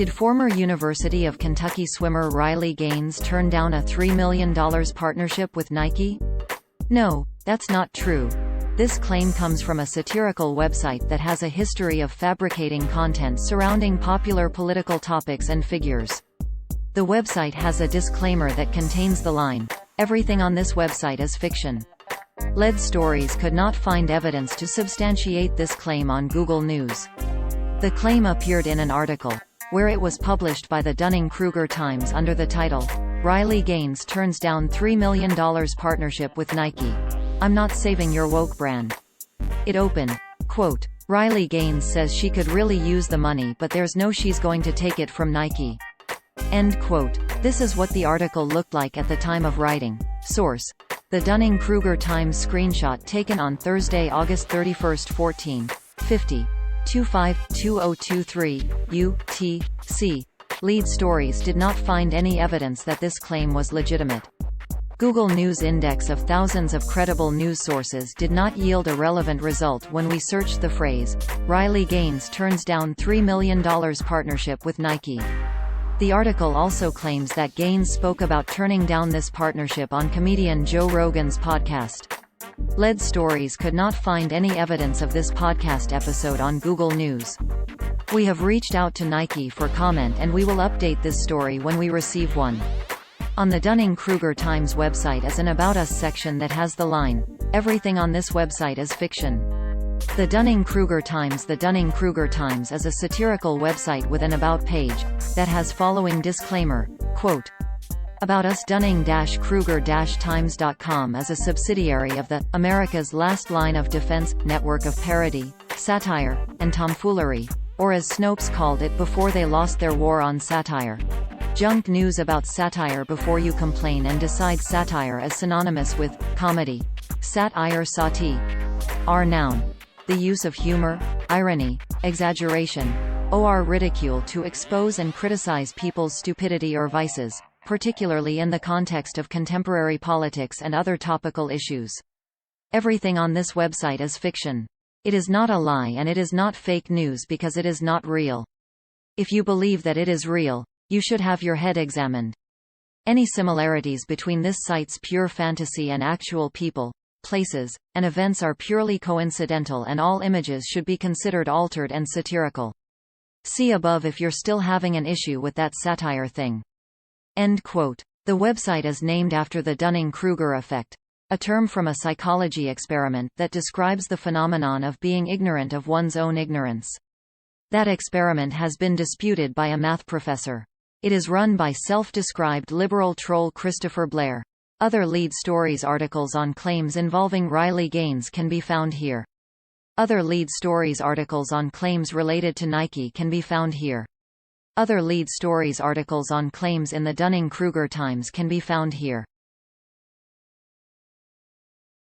Did former University of Kentucky swimmer Riley Gaines turn down a $3 million partnership with Nike? No, that's not true. This claim comes from a satirical website that has a history of fabricating content surrounding popular political topics and figures. The website has a disclaimer that contains the line, "Everything on this website is fiction." Lead Stories could not find evidence to substantiate this claim on Google News. The claim appeared in an article, where it was published by the Dunning-Kruger Times under the title, "Riley Gaines Turns Down $3 Million Partnership with Nike. I'm Not Saving Your Woke Brand." It opened, quote, "Riley Gaines says she could really use the money but there's no she's going to take it from Nike." End quote. This is what the article looked like at the time of writing. Source: the Dunning-Kruger Times screenshot taken on Thursday, August 31, 14:50. 25-2023, UTC. Lead Stories did not find any evidence that this claim was legitimate. Google News index of thousands of credible news sources did not yield a relevant result when we searched the phrase, "Riley Gaines turns down $3 million partnership with Nike." The article also claims that Gaines spoke about turning down this partnership on comedian Joe Rogan's podcast. Lead Stories could not find any evidence of this podcast episode on Google News. We have reached out to Nike for comment and we will update this story when we receive one. On the Dunning-Kruger Times website is an About Us section that has the line, "Everything on this website is fiction." The Dunning-Kruger Times is a satirical website with an About page, that has following disclaimer, quote, "About Us Dunning-Kruger-Times.com is a subsidiary of the America's Last Line of Defense network of parody, satire, and tomfoolery, or as Snopes called it before they lost their war on satire. Junk news about satire before you complain and decide satire is synonymous with comedy. SATIRE noun. The use of humor, irony, exaggeration, or ridicule to expose and criticize people's stupidity or vices, particularly in the context of contemporary politics and other topical issues. Everything on this website is fiction. It is not a lie and it is not fake news because it is not real. If you believe that it is real, you should have your head examined. Any similarities between this site's pure fantasy and actual people, places, and events are purely coincidental and all images should be considered altered and satirical. See above if you're still having an issue with that satire thing." End quote. The website is named after the Dunning-Kruger effect, a term from a psychology experiment that describes the phenomenon of being ignorant of one's own ignorance. That experiment has been disputed by a math professor. It is run by self-described liberal troll Christopher Blair. Other Lead Stories articles on claims involving Riley Gaines can be found here. Other Lead Stories articles on claims related to Nike can be found here. Other Lead Stories articles on claims in the Dunning-Kruger Times can be found here.